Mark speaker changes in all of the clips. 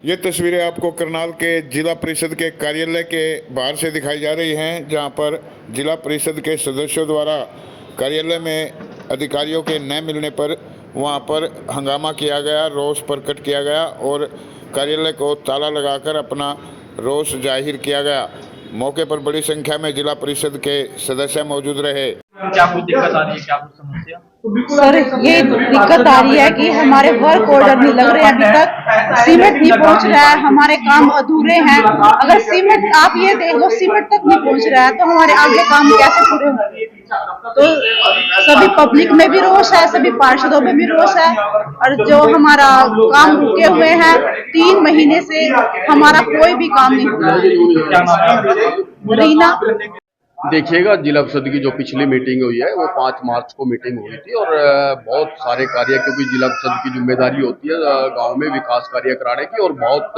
Speaker 1: ये तस्वीरें आपको करनाल के जिला परिषद के कार्यालय के बाहर से दिखाई जा रही हैं, जहां पर जिला परिषद के सदस्यों द्वारा कार्यालय में अधिकारियों के न मिलने पर वहां पर हंगामा किया गया, रोष प्रकट किया गया और कार्यालय को ताला लगाकर अपना रोष जाहिर किया गया। मौके पर बड़ी संख्या में जिला परिषद के सदस्य मौजूद रहे।
Speaker 2: क्या कुछ दिक्कत आ रही है, क्या कुछ समस्या?
Speaker 3: सर, ये दिक्कत आ रही है कि हमारे वर्क ऑर्डर नहीं लग रहे हैं, अभी तक सीमेंट नहीं पहुंच रहा है, हमारे काम अधूरे हैं। अगर सीमेंट आप ये देख लो, सीमेंट तक नहीं पहुंच रहा है तो हमारे आगे काम कैसे पूरे होंगे? तो सभी पब्लिक में भी रोष है, सभी पार्षदों में भी रोष है। और जो हमारा काम रुके हुए हैं 3 महीने से, हमारा कोई भी काम नहीं हुआ।
Speaker 2: क्या नाम है?
Speaker 3: रीना।
Speaker 4: देखिएगा, जिला परिषद की जो पिछली मीटिंग हुई है वो 5 मार्च को मीटिंग हुई थी और बहुत सारे कार्य, क्योंकि जिला परिषद की जिम्मेदारी होती है गांव में विकास कार्य कराने की, और बहुत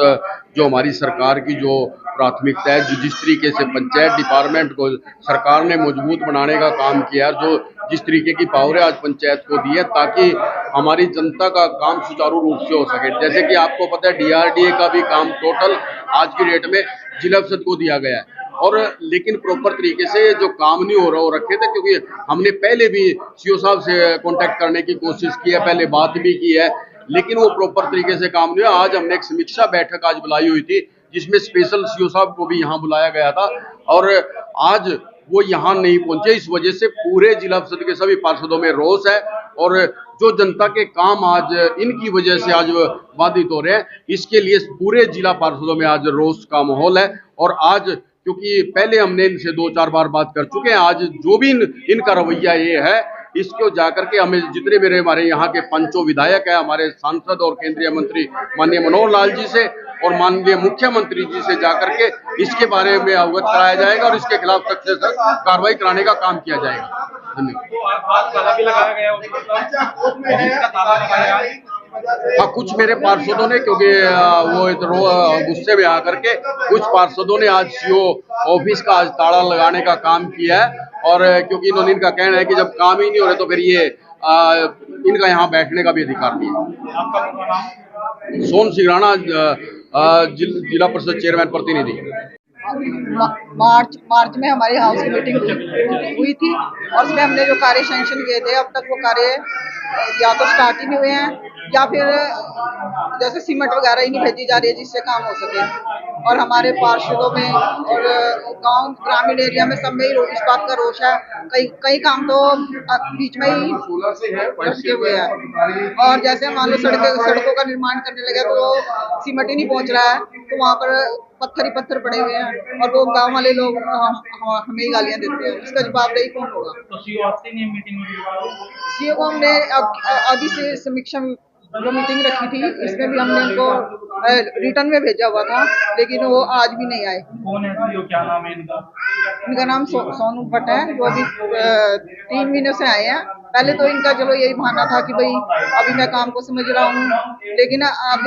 Speaker 4: जो हमारी सरकार की जो प्राथमिकता है, जिस तरीके से पंचायत डिपार्टमेंट को सरकार ने मजबूत बनाने का काम किया, जो जिस तरीके की पावर है आज पंचायत को दी है, ताकि हमारी जनता का काम सुचारू रूप से हो सके। जैसे कि आपको पता है DRDA का भी काम टोटल आज की डेट में जिला परिषद को दिया गया है, और लेकिन प्रॉपर तरीके से जो काम नहीं हो रखे थे, क्योंकि हमने पहले भी सीओ साहब से कांटेक्ट करने की कोशिश की है, पहले बात भी की है, लेकिन वो प्रॉपर तरीके से काम नहीं हुआ। आज हमने एक समीक्षा बैठक आज बुलाई हुई थी, जिसमें स्पेशल सीओ साहब को भी यहाँ बुलाया गया था, और आज वो यहाँ नहीं पहुंचे। इस वजह से पूरे जिला परिषद के सभी पार्षदों में रोष है, और जो जनता के काम आज इनकी वजह से आज बाधित हो रहे हैं, इसके लिए पूरे जिला पार्षदों में आज रोष का माहौल है। और आज क्योंकि पहले हमने इनसे 2-4 बार बात कर चुके हैं, आज जो भी इनका रवैया ये है, इसको जाकर के हमें जितने हमारे यहाँ के पंचों विधायक है, हमारे सांसद और केंद्रीय मंत्री माननीय मनोहर लाल जी से और माननीय मुख्यमंत्री जी से जाकर के इसके बारे में अवगत कराया जाएगा और इसके खिलाफ सख्त से सख्त कार्रवाई कराने का काम किया जाएगा। हाँ, कुछ मेरे पार्षदों ने, क्योंकि वो गुस्से में आकर के कुछ पार्षदों ने आज सीओ ऑफिस का आज ताला लगाने का काम किया है, और क्योंकि इनका कहना है कि जब काम ही नहीं हो रहे तो फिर ये इनका यहाँ बैठने का भी अधिकार नहीं है। सोन सिंह राणा, जिला परिषद चेयरमैन प्रतिनिधि।
Speaker 3: मार्च में हमारी हाउस की मीटिंग हुई थी और उसमें हमने जो कार्य सैंक्शन किए थे, अब तक वो कार्य या तो स्टार्ट ही नहीं हुए हैं, या फिर जैसे सीमेंट वगैरह ही नहीं भेजी जा रही है जिससे काम हो सके। और हमारे पार्षदों में और गांव ग्रामीण एरिया में सब में ही इस बात का रोष है। कई काम तो बीच में ही अटके हुए हैं, और जैसे मान लो सड़कों का निर्माण करने लगे तो सीमेंट ही नहीं पहुंच रहा है, तो वहाँ पर पत्थर ही पत्थर पड़े हुए हैं, और वो गांव वाले लोग हमें ही गालियां देते हैं। इसका जवाबदेही कौन होगा?
Speaker 2: तो
Speaker 3: सीओ को हमने अभी से समीक्षा जो मीटिंग रखी थी, इसमें भी हमने उनको रिटर्न में भेजा हुआ था, लेकिन वो आज भी नहीं आए।
Speaker 2: कौन है सीओ, क्या नाम है इनका?
Speaker 3: इनका नाम सोनू भट्ट है, जो अभी 3 महीने से आए हैं। पहले तो इनका चलो यही बहाना था कि भाई अभी मैं काम को समझ रहा हूँ, लेकिन अब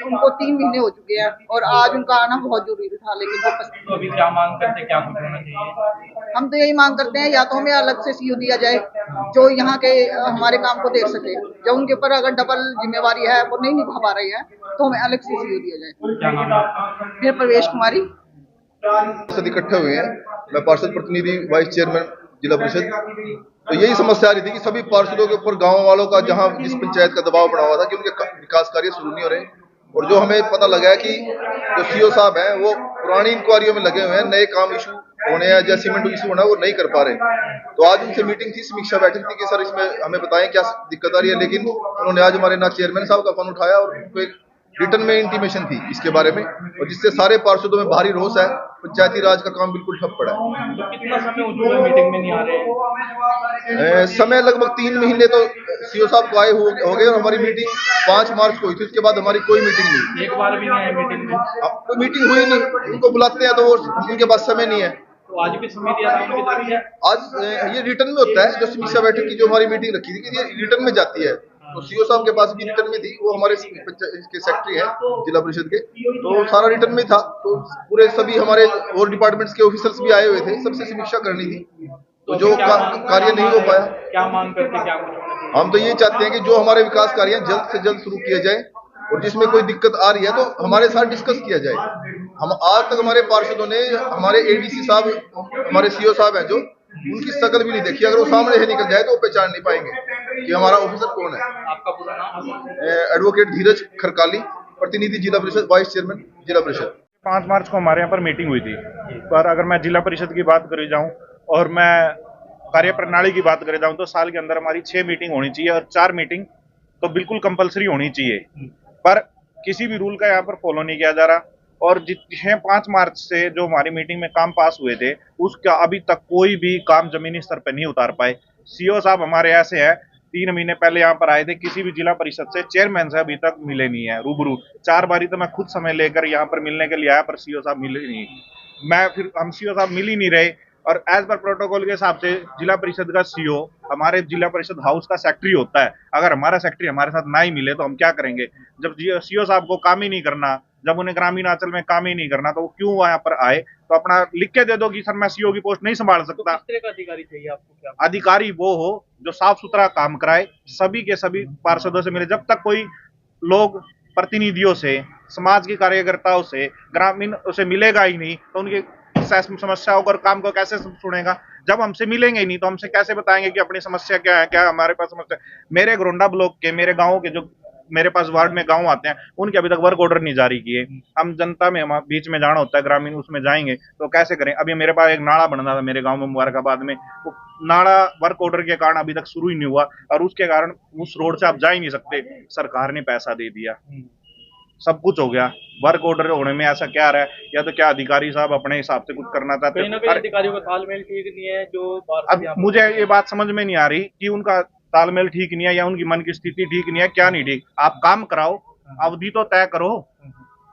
Speaker 3: उनको 3 महीने हो चुके हैं और आज उनका आना बहुत जरूरी था, लेकिन
Speaker 2: तो अभी क्या मांग करते, क्या कुछ होना चाहिए?
Speaker 3: हम तो यही मांग करते हैं, या तो हमें अलग से सीओ दिया जाए जो यहाँ के हमारे काम को देख सके। जो उनके ऊपर अगर डबल जिम्मेवारी है, वो नहीं निभा पा रही है, तो हमें अलग से सीओ दिया जाए।
Speaker 2: क्या नाम है?
Speaker 3: मेरे प्रवेश कुमारी।
Speaker 5: इकट्ठे हुए हैं, मैं पार्षद प्रतिनिधि वाइस चेयरमैन जिला परिषद। तो यही समस्या आ रही थी कि सभी पार्षदों के ऊपर गांव वालों का, जहां जिस पंचायत का दबाव पड़ा हुआ था कि उनके विकास कार्य शुरू नहीं हो रहे, और जो हमें पता लगा है कि जो सीओ साहब हैं वो पुरानी इंक्वायरियों में लगे हुए हैं, नए काम इशू होने हैं या सीमेंट इशू होना है वो नहीं कर पा रहे। तो आज उनसे मीटिंग थी, समीक्षा बैठक थी कि सर इसमें हमें बताएं क्या दिक्कत आ रही है, लेकिन उन्होंने आज हमारे ना चेयरमैन साहब का फोन उठाया और उनको एक रिटर्न में इंटीमेशन थी इसके बारे में, और जिससे सारे पार्षदों में भारी रोष है। पंचायती राज का काम बिल्कुल ठप पड़ा है।
Speaker 2: तो कितना समय हो चुका है मीटिंग में नहीं आ रहे?
Speaker 5: समय लगभग 3 महीने तो सीओ साहब को आए हो गए, और हमारी मीटिंग 5 मार्च को हुई थी, उसके बाद हमारी कोई मीटिंग नहीं।
Speaker 2: एक बार भी नहीं आए मीटिंग में?
Speaker 5: कोई मीटिंग हुई नहीं, उनको बुलाते हैं तो वो उनके पास समय नहीं है।
Speaker 2: तो आज भी समय दिया था उनकी तरफ से?
Speaker 5: आज ये रिटर्न में होता है, जो समीक्षा बैठक की जो हमारी मीटिंग रखी थी कि ये रिटर्न में जाती है, तो सीओ साहब के पास भी रिटर्न में थी, वो हमारे इसके सेक्रेटरी हैं जिला परिषद के, तो सारा रिटर्न में था। तो पूरे सभी हमारे और डिपार्टमेंट्स के ऑफिसर्स भी आए हुए थे, सबसे समीक्षा करनी थी, तो जो कार्य नहीं हो पाया।
Speaker 2: क्या मांग करते, क्या कुछ?
Speaker 5: हम तो ये चाहते हैं कि जो हमारे विकास कार्य जल्द से जल्द शुरू किए जाए, और जिसमें कोई दिक्कत आ रही है तो हमारे साथ डिस्कस किया जाए। हम आज तक हमारे पार्षदों ने, हमारे एडीसी साहब, हमारे सीओ साहब हैं जो, उनकी शकल भी नहीं देखी। अगर वो सामने से निकल जाए तो वो पहचान नहीं पाएंगे कि हमारा ऑफिसर कौन है।
Speaker 2: आपका पूरा नाम?
Speaker 5: एडवोकेट धीरज खरकाली, प्रतिनिधि जिला परिषद, वाइस चेयरमैन जिला परिषद।
Speaker 6: 5 मार्च को हमारे यहाँ पर मीटिंग हुई थी, पर अगर मैं जिला परिषद की बात करे जाऊं और मैं कार्य प्रणाली की बात करे जाऊं तो साल के अंदर हमारी 6 मीटिंग होनी चाहिए और 4 मीटिंग तो बिल्कुल कंपलसरी होनी चाहिए, पर किसी भी रूल का यहाँ पर फॉलो नहीं किया जा रहा। और जितने 5 मार्च से जो हमारी मीटिंग में काम पास हुए थे उसका अभी तक कोई भी काम जमीनी स्तर पर नहीं उतार पाए। सीओ साहब हमारे ऐसे हैं, 3 महीने पहले यहाँ पर आए थे, किसी भी जिला परिषद से चेयरमैन से अभी तक मिले नहीं है रूबरू। 4 बारी तो मैं खुद समय लेकर यहाँ पर मिलने के लिए आया, पर सीओ साहब मिले नहीं। हम सीओ साहब मिल ही नहीं रहे। और एज पर प्रोटोकॉल के हिसाब से जिला परिषद का सीओ हमारे जिला परिषद हाउस का सेक्रेटरी होता है। अगर हमारा सेक्रेटरी हमारे साथ ना ही मिले तो हम क्या करेंगे? जब सीओ साहब को काम ही नहीं करना, जब उन्हें ग्रामीण अंचल में काम ही नहीं करना, तो वो क्यों यहाँ पर आए? तो अपना लिख के दे दो कि सर मैं सीओ की पोस्ट नहीं संभाल सकता।
Speaker 2: किस तरह का अधिकारी चाहिए आपको? क्या
Speaker 6: अधिकारी वो हो जो साफ सुथरा काम कराए, सभी के सभी पार्षदों से मिले। जब तक कोई लोग प्रतिनिधियों से, समाज के कार्यकर्ताओं से, ग्रामीण उसे मिलेगा ही नहीं तो उनकी समस्याओं और काम को कैसे सुनेगा? जब हमसे मिलेंगे ही नहीं तो हमसे कैसे बताएंगे कि अपनी समस्या क्या है, क्या हमारे पास समस्या। मेरे घरोंडा ब्लॉक के, मेरे गाँव के, जो मेरे पास वार्ड में गांव आते हैं, उनके अभी तक वर्क ऑर्डर नहीं जारी किए। हम जनता में, हम बीच में जाना होता है, ग्रामीण उसमें जाएंगे तो कैसे करें? अभी मेरे पास एक नाला बनना था मेरे गांव में मुबारकाबाद में, वो नाला वर्क ऑर्डर के कारण अभी तक शुरू ही नहीं हुआ और उसके कारण उस रोड से आप जा ही नहीं सकते। सरकार ने पैसा दे दिया, सब कुछ हो गया, वर्क ऑर्डर होने में ऐसा क्या रहा है? या तो क्या अधिकारी साहब अपने हिसाब से कुछ करना चाहते
Speaker 2: कहीं ना कहीं अधिकारियों का तालमेल ठीक नहीं है जो
Speaker 6: अब मुझे ये बात समझ में नहीं आ रही कि उनका तालमेल ठीक नहीं है या उनकी मन की स्थिति ठीक नहीं है, क्या नहीं ठीक। आप काम कराओ, अवधि तो तय करो।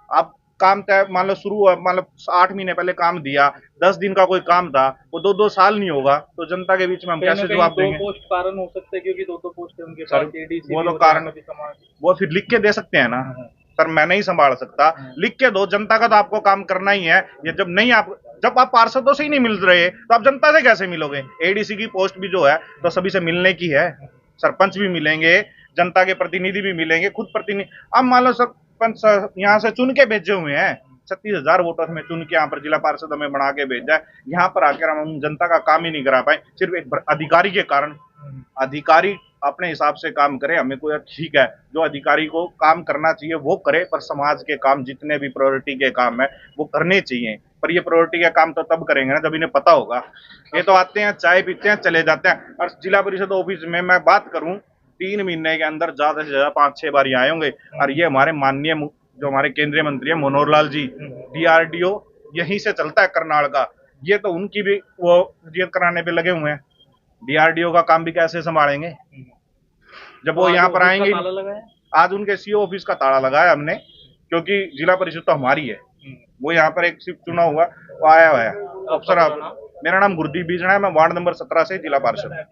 Speaker 6: आप काम तय, मान लो शुरू, मान लो 8 महीने पहले काम दिया, 10 दिन का कोई काम था, वो 2-2 साल नहीं होगा तो जनता के बीच में हम कैसे जवाब देंगे?
Speaker 2: 2 पोस्ट कारण हो सकते हैं क्योंकि 2 पोस्ट है उनके
Speaker 6: सर,
Speaker 2: पास। एडीसी
Speaker 6: वो तो कारण, वो फिर लिख के दे सकते हैं ना सर, मैं नहीं संभाल सकता। लिख के दो, जनता का तो आपको काम करना ही है। ये जब आप पार्षदों से ही नहीं मिल रहे तो आप जनता से कैसे मिलोगे? एडीसी की पोस्ट भी जो है तो सभी से मिलने की है, सरपंच भी मिलेंगे, जनता के प्रतिनिधि भी मिलेंगे, खुद प्रतिनिधि। अब मान लो सरपंच यहाँ से चुन के भेजे हुए हैं, 36,000 वोटर्स में चुन के यहाँ पर जिला पार्षद हमें बना के भेजा है, यहाँ पर आकर हम जनता का काम ही नहीं करा पाए सिर्फ एक अधिकारी के कारण। अधिकारी अपने हिसाब से काम करे, हमें कोई ठीक है, जो अधिकारी को काम करना चाहिए वो करे, पर समाज के काम, जितने भी प्रायोरिटी के काम है वो करने चाहिए। पर ये प्रायोरिटी के काम तो तब करेंगे ना जब इन्हें पता होगा। ये तो आते हैं, चाय पीते हैं, चले जाते हैं। और जिला परिषद ऑफिस में मैं बात करूं, 3 महीने के अंदर ज्यादा से ज्यादा 5-6 बार आए होंगे। और ये हमारे माननीय जो हमारे केंद्रीय मंत्री है मनोहर लाल जी, DRDO यहीं से चलता है करनाल का, ये तो उनकी भी वो रियत कराने पे लगे हुए हैं। DRDO का काम भी कैसे संभालेंगे जब वो यहाँ पर आएंगे? आज उनके सीओ ऑफिस का ताला लगाया हमने, क्योंकि जिला परिषद तो हमारी है। वो यहाँ पर एक सिर्फ चुना हुआ वो आया हुआ है अफसर। मेरा नाम गुरदीप बीजना है, मैं वार्ड नंबर 17 से जिला पार्षद।